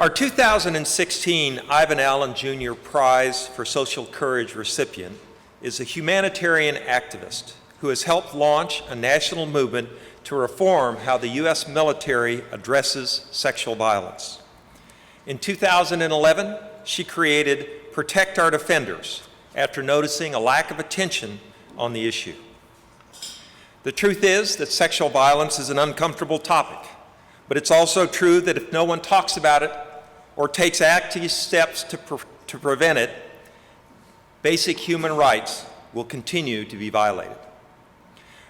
Our 2016 Ivan Allen Jr. Prize for Social Courage recipient is a humanitarian activist who has helped launch a national movement to reform how the U.S. military addresses sexual violence. In 2011, she created Protect Our Defenders after noticing a lack of attention on the issue. The truth is that sexual violence is an uncomfortable topic, but it's also true that if no one talks about it or takes active steps to prevent it, basic human rights will continue to be violated.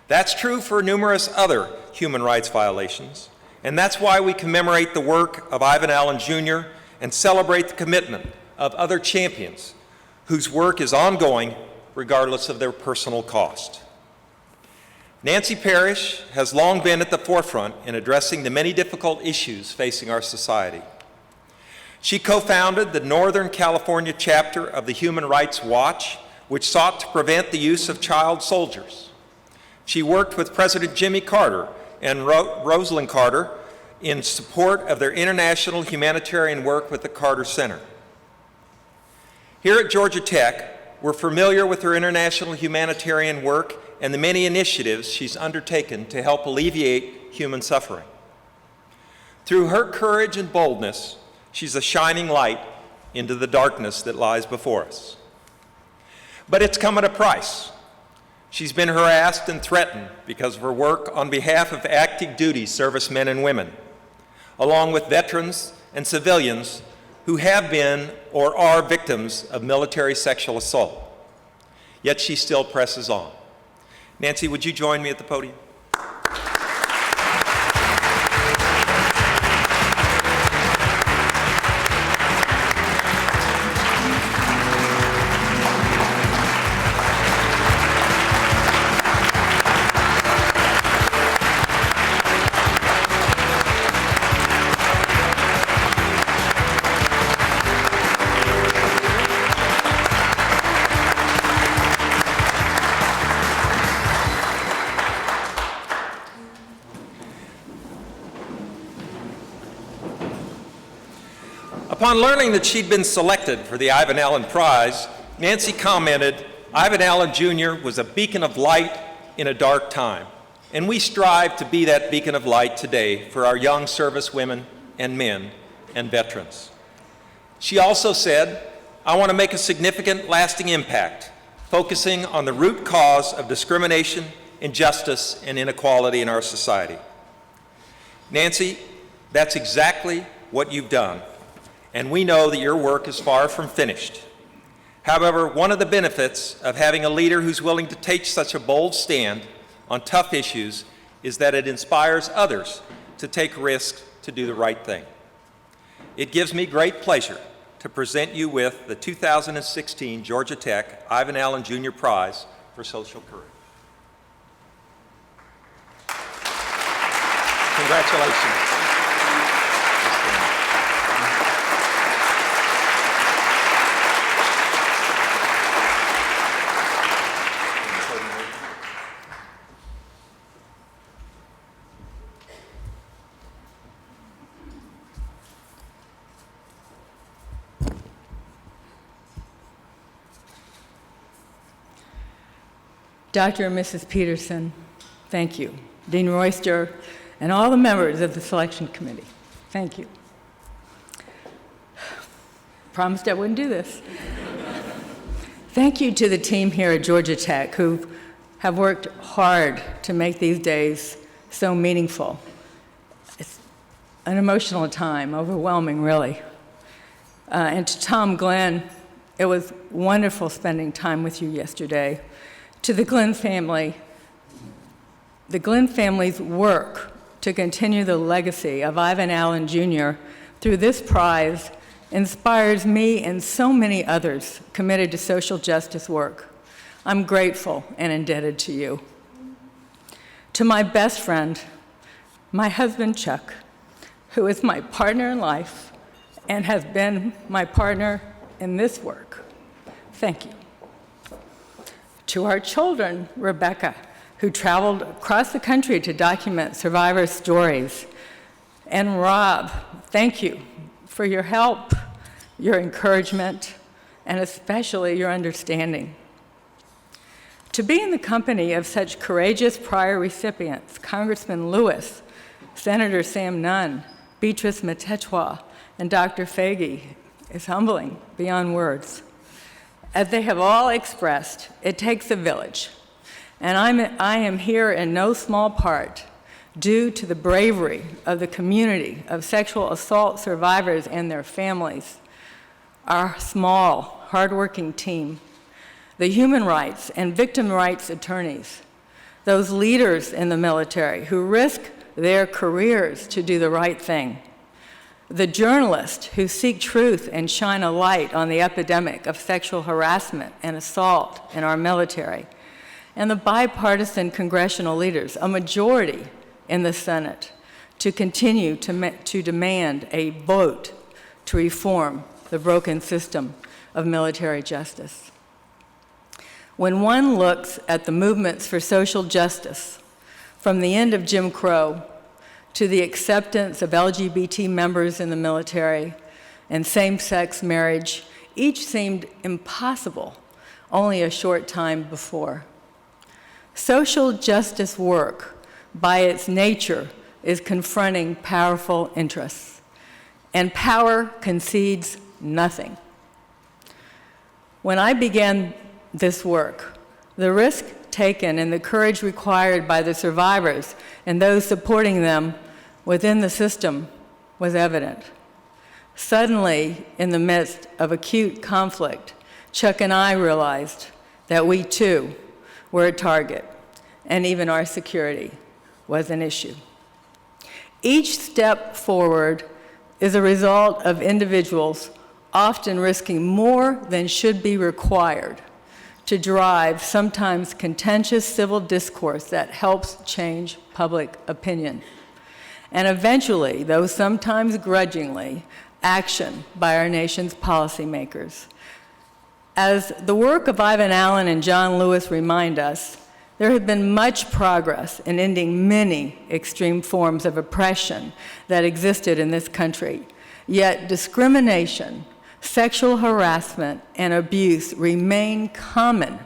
That's true for numerous other human rights violations, and that's why we commemorate the work of Ivan Allen Jr. and celebrate the commitment of other champions whose work is ongoing regardless of their personal cost. Nancy Parrish has long been at the forefront in addressing the many difficult issues facing our society. She co-founded the Northern California chapter of the Human Rights Watch, which sought to prevent the use of child soldiers. She worked with President Jimmy Carter and Rosalind Carter in support of their international humanitarian work with the Carter Center. Here at Georgia Tech, we're familiar with her international humanitarian work and the many initiatives she's undertaken to help alleviate human suffering. Through her courage and boldness, she's a shining light into the darkness that lies before us. But it's come at a price. She's been harassed and threatened because of her work on behalf of active duty servicemen and women, along with veterans and civilians who have been or are victims of military sexual assault. Yet she still presses on. Nancy, would you join me at the podium? Upon learning that she'd been selected for the Ivan Allen Prize, Nancy commented, "Ivan Allen Jr. was a beacon of light in a dark time, and we strive to be that beacon of light today for our young service women and men and veterans." She also said, "I want to make a significant, lasting impact, focusing on the root cause of discrimination, injustice, and inequality in our society." Nancy, that's exactly what you've done. And we know that your work is far from finished. However, one of the benefits of having a leader who's willing to take such a bold stand on tough issues is that it inspires others to take risks to do the right thing. It gives me great pleasure to present you with the 2016 Georgia Tech Ivan Allen Jr. Prize for Social Courage. Congratulations. Dr. and Mrs. Peterson, thank you. Dean Royster, and all the members of the selection committee, thank you. Promised I wouldn't do this. Thank you to the team here at Georgia Tech who have worked hard to make these days so meaningful. It's an emotional time, overwhelming really. And to Tom Glenn, it was wonderful spending time with you yesterday. To the Glenn family, the Glenn family's work to continue the legacy of Ivan Allen Jr. through this prize inspires me and so many others committed to social justice work. I'm grateful and indebted to you. To my best friend, my husband Chuck, who is my partner in life and has been my partner in this work, thank you. To our children, Rebecca, who traveled across the country to document survivor stories, and Rob, thank you for your help, your encouragement, and especially your understanding. To be in the company of such courageous prior recipients, Congressman Lewis, Senator Sam Nunn, Beatrice Mtetwa, and Dr. Fagey, is humbling beyond words. As they have all expressed, it takes a village, and I am here in no small part due to the bravery of the community of sexual assault survivors and their families, our small, hardworking team, the human rights and victim rights attorneys, those leaders in the military who risk their careers to do the right thing, the journalists who seek truth and shine a light on the epidemic of sexual harassment and assault in our military, and the bipartisan congressional leaders, a majority in the Senate, to continue to demand a vote to reform the broken system of military justice. When one looks at the movements for social justice, from the end of Jim Crow to the acceptance of LGBT members in the military and same-sex marriage, each seemed impossible only a short time before. Social justice work, by its nature, is confronting powerful interests, and power concedes nothing. When I began this work, the risk taken and the courage required by the survivors and those supporting them within the system was evident. Suddenly, in the midst of acute conflict, Chuck and I realized that we too were a target, and even our security was an issue. Each step forward is a result of individuals often risking more than should be required to drive sometimes contentious civil discourse that helps change public opinion. And eventually, though sometimes grudgingly, action by our nation's policymakers. As the work of Ivan Allen and John Lewis remind us, there has been much progress in ending many extreme forms of oppression that existed in this country. Yet discrimination, sexual harassment, and abuse remain common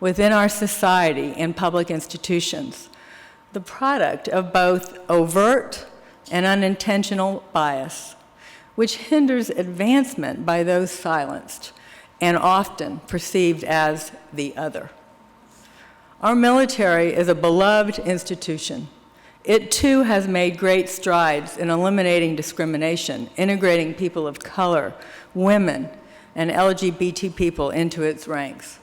within our society and public institutions, the product of both overt and unintentional bias, which hinders advancement by those silenced and often perceived as the other. Our military is a beloved institution. It too has made great strides in eliminating discrimination, integrating people of color, women, and LGBT people into its ranks.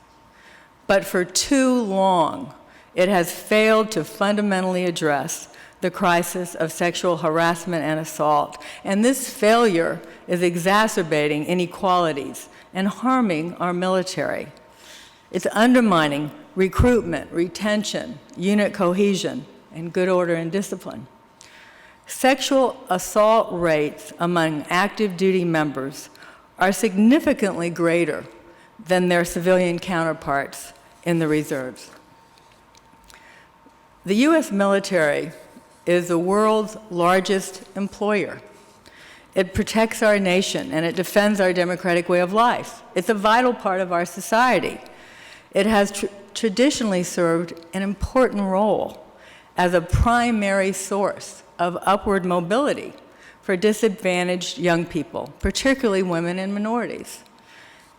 But for too long, it has failed to fundamentally address the crisis of sexual harassment and assault, and this failure is exacerbating inequalities and harming our military. It's undermining recruitment, retention, unit cohesion, and good order and discipline. Sexual assault rates among active duty members are significantly greater than their civilian counterparts in the reserves. The U.S. military is the world's largest employer. It protects our nation and it defends our democratic way of life. It's a vital part of our society. It has traditionally served an important role as a primary source of upward mobility for disadvantaged young people, particularly women and minorities.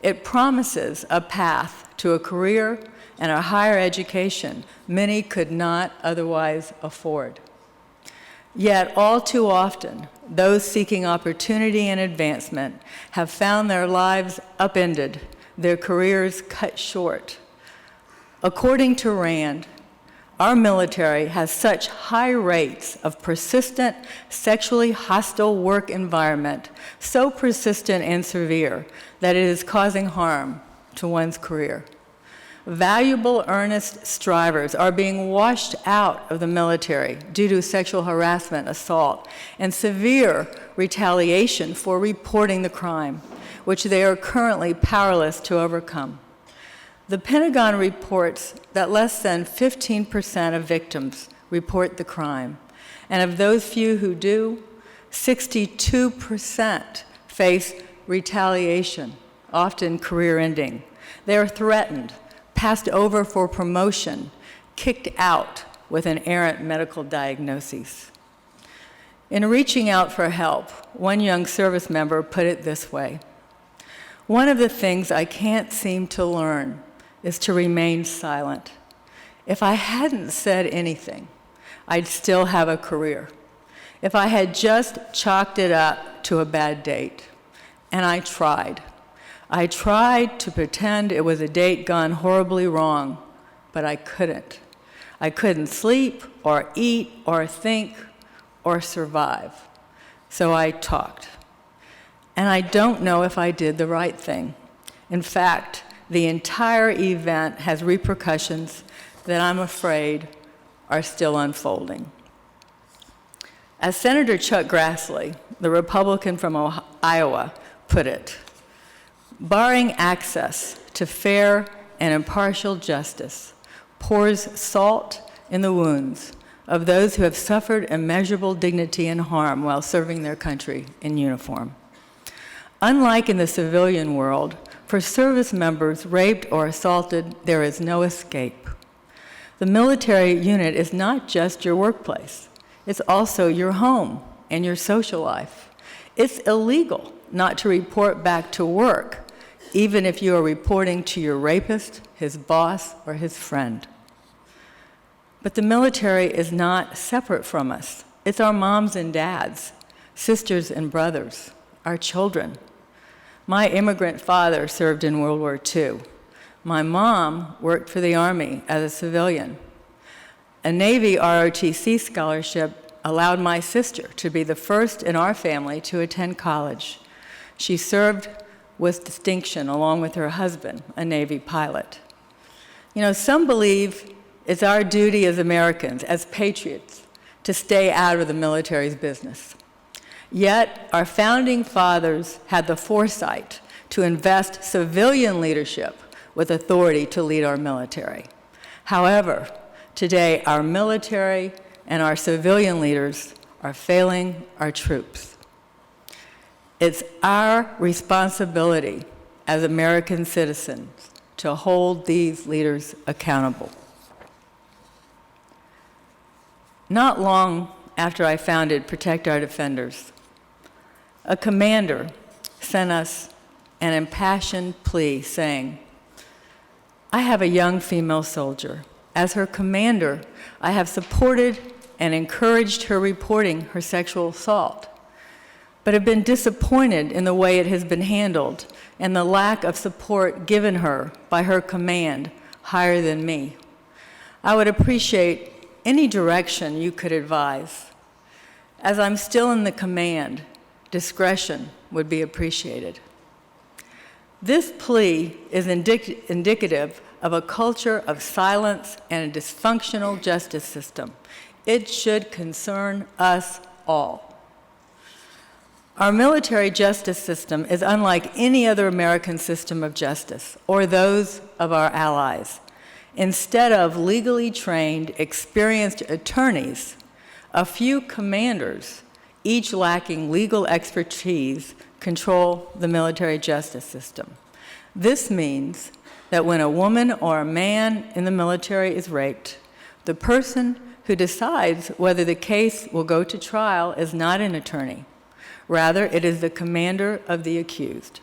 It promises a path to a career and a higher education many could not otherwise afford. Yet, all too often, those seeking opportunity and advancement have found their lives upended, their careers cut short. According to RAND, our military has such high rates of persistent, sexually hostile work environment, so persistent and severe that it is causing harm to one's career. Valuable, earnest strivers are being washed out of the military due to sexual harassment, assault, and severe retaliation for reporting the crime, which they are currently powerless to overcome. The Pentagon reports that less than 15% of victims report the crime, and of those few who do, 62% face retaliation, often career-ending. They are threatened, passed over for promotion, kicked out with an errant medical diagnosis. In reaching out for help, one young service member put it this way: "One of the things I can't seem to learn is to remain silent. If I hadn't said anything, I'd still have a career. If I had just chalked it up to a bad date. And I tried. I tried to pretend it was a date gone horribly wrong, but I couldn't. I couldn't sleep or eat or think or survive. So I talked. And I don't know if I did the right thing. In fact, the entire event has repercussions that I'm afraid are still unfolding." As Senator Chuck Grassley, the Republican from Iowa, put it, "Barring access to fair and impartial justice pours salt in the wounds of those who have suffered immeasurable dignity and harm while serving their country in uniform. Unlike in the civilian world, for service members raped or assaulted, there is no escape. The military unit is not just your workplace. It's also your home and your social life. It's illegal not to report back to work, even if you are reporting to your rapist, his boss, or his friend. But the military is not separate from us. It's our moms and dads, sisters and brothers, our children. My immigrant father served in World War II. My mom worked for the Army as a civilian. A Navy ROTC scholarship allowed my sister to be the first in our family to attend college. She served with distinction along with her husband, a Navy pilot. You know, some believe it's our duty as Americans, as patriots, to stay out of the military's business. Yet, our founding fathers had the foresight to invest civilian leadership with authority to lead our military. However, today, our military and our civilian leaders are failing our troops. It's our responsibility as American citizens to hold these leaders accountable. Not long after I founded Protect Our Defenders, a commander sent us an impassioned plea saying, "I have a young female soldier. As her commander, I have supported and encouraged her reporting her sexual assault, but have been disappointed in the way it has been handled and the lack of support given her by her command higher than me. I would appreciate any direction you could advise. As I'm still in the command, discretion would be appreciated." This plea is indicative of a culture of silence and a dysfunctional justice system. It should concern us all. Our military justice system is unlike any other American system of justice or those of our allies. Instead of legally trained, experienced attorneys, a few commanders, each lacking legal expertise, control the military justice system. This means that when a woman or a man in the military is raped, the person who decides whether the case will go to trial is not an attorney. Rather, it is the commander of the accused.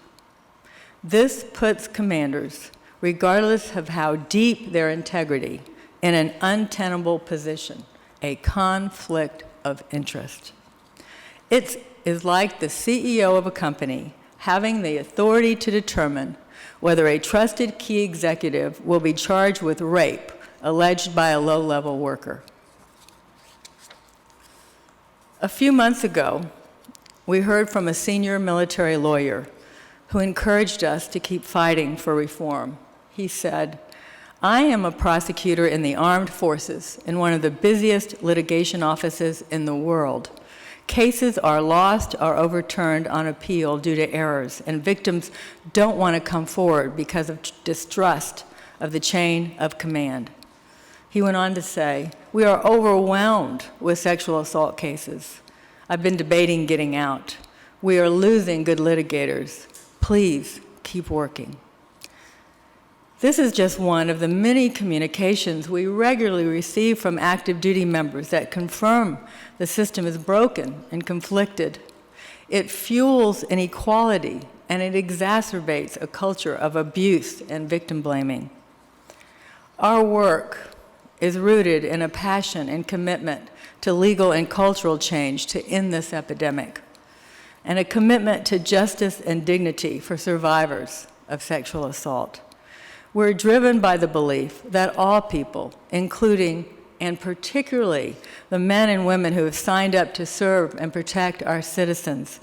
This puts commanders, regardless of how deep their integrity, in an untenable position, a conflict of interest. It is like the CEO of a company having the authority to determine whether a trusted key executive will be charged with rape alleged by a low-level worker. A few months ago, we heard from a senior military lawyer who encouraged us to keep fighting for reform. He said, "I am a prosecutor in the armed forces in one of the busiest litigation offices in the world. Cases are lost or overturned on appeal due to errors, and victims don't want to come forward because of distrust of the chain of command." He went on to say, "We are overwhelmed with sexual assault cases. I've been debating getting out. We are losing good litigators. Please keep working. This is just one of the many communications we regularly receive from active duty members that confirm the system is broken and conflicted. It fuels inequality, and it exacerbates a culture of abuse and victim blaming. Our work is rooted in a passion and commitment to legal and cultural change to end this epidemic, and a commitment to justice and dignity for survivors of sexual assault. We're driven by the belief that all people, including and particularly the men and women who have signed up to serve and protect our citizens,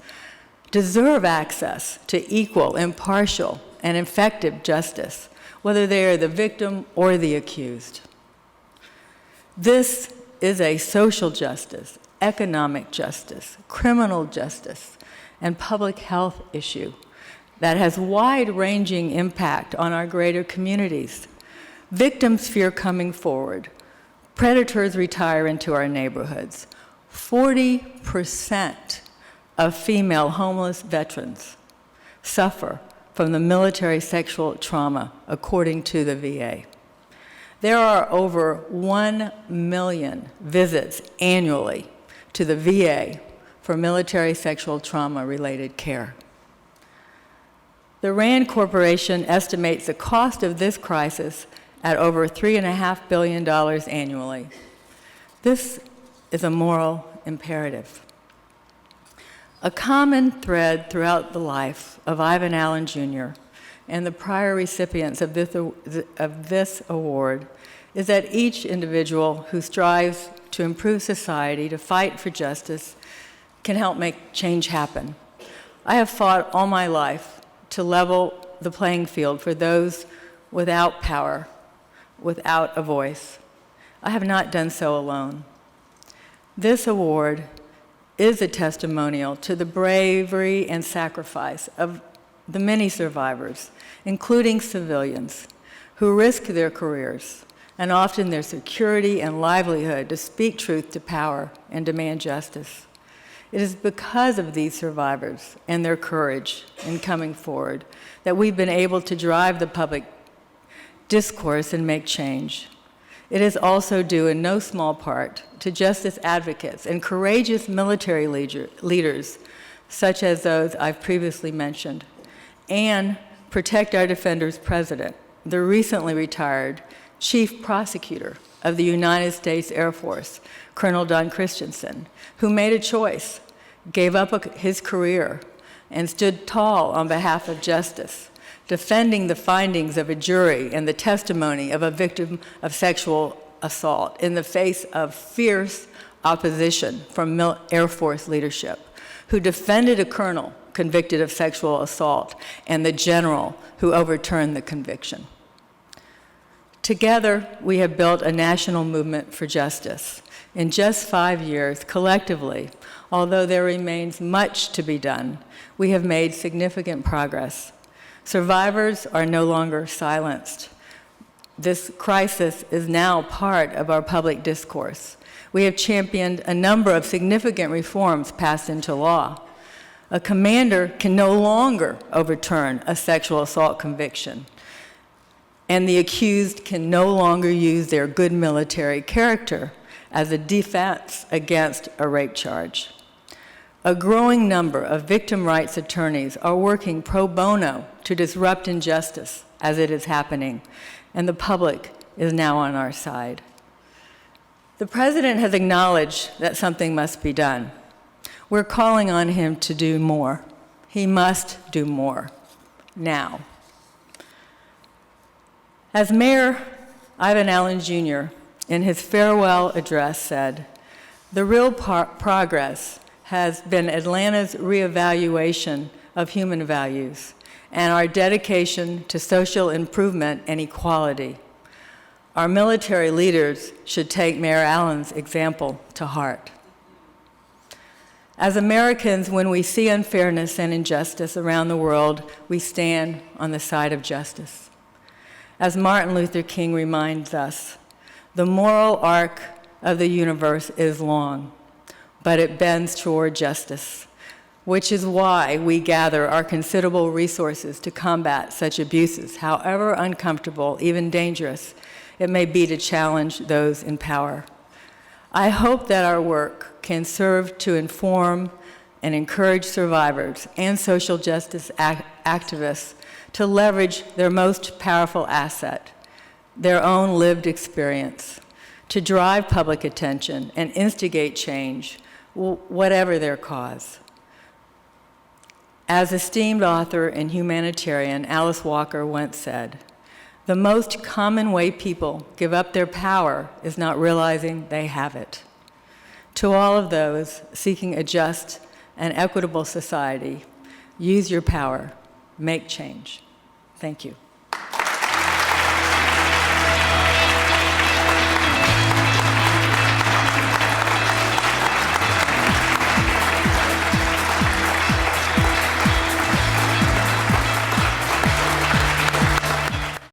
deserve access to equal, impartial, and effective justice, whether they are the victim or the accused. This is a social justice, economic justice, criminal justice, and public health issue that has wide-ranging impact on our greater communities. Victims fear coming forward. Predators retire into our neighborhoods. 40% of female homeless veterans suffer from the military sexual trauma, according to the VA. There are over 1 million visits annually to the VA for military sexual trauma-related care. The RAND Corporation estimates the cost of this crisis at over $3.5 billion annually. This is a moral imperative. A common thread throughout the life of Ivan Allen Jr. and the prior recipients of this award is that each individual who strives to improve society, to fight for justice, can help make change happen. I have fought all my life to level the playing field for those without power, without a voice. I have not done so alone. This award is a testimonial to the bravery and sacrifice of the many survivors, including civilians, who risk their careers and often their security and livelihood to speak truth to power and demand justice. It is because of these survivors and their courage in coming forward that we've been able to drive the public discourse and make change. It is also due in no small part to justice advocates and courageous military leaders, such as those I've previously mentioned, and Protect Our Defenders President, the recently retired Chief Prosecutor of the United States Air Force, Colonel Don Christensen, who made a choice, gave up his career, and stood tall on behalf of justice, defending the findings of a jury and the testimony of a victim of sexual assault in the face of fierce opposition from Air Force leadership, who defended a colonel convicted of sexual assault and the general who overturned the conviction. Together, we have built a national movement for justice. In just 5 years, collectively, although there remains much to be done, we have made significant progress. Survivors are no longer silenced. This crisis is now part of our public discourse. We have championed a number of significant reforms passed into law. A commander can no longer overturn a sexual assault conviction, and the accused can no longer use their good military character as a defense against a rape charge. A growing number of victim rights attorneys are working pro bono to disrupt injustice as it is happening, and the public is now on our side. The President has acknowledged that something must be done. We're calling on him to do more. He must do more, now. As Mayor Ivan Allen Jr. in his farewell address said, the real progress has been Atlanta's reevaluation of human values and our dedication to social improvement and equality. Our military leaders should take Mayor Allen's example to heart. As Americans, when we see unfairness and injustice around the world, we stand on the side of justice. As Martin Luther King reminds us, the moral arc of the universe is long, but it bends toward justice. which is why we gather our considerable resources to combat such abuses, however uncomfortable, even dangerous, it may be to challenge those in power. I hope that our work can serve to inform and encourage survivors and social justice activists to leverage their most powerful asset, their own lived experience, to drive public attention and instigate change, whatever their cause. As esteemed author and humanitarian Alice Walker once said, "The most common way people give up their power is not realizing they have it." To all of those seeking a just and equitable society, use your power, make change. Thank you.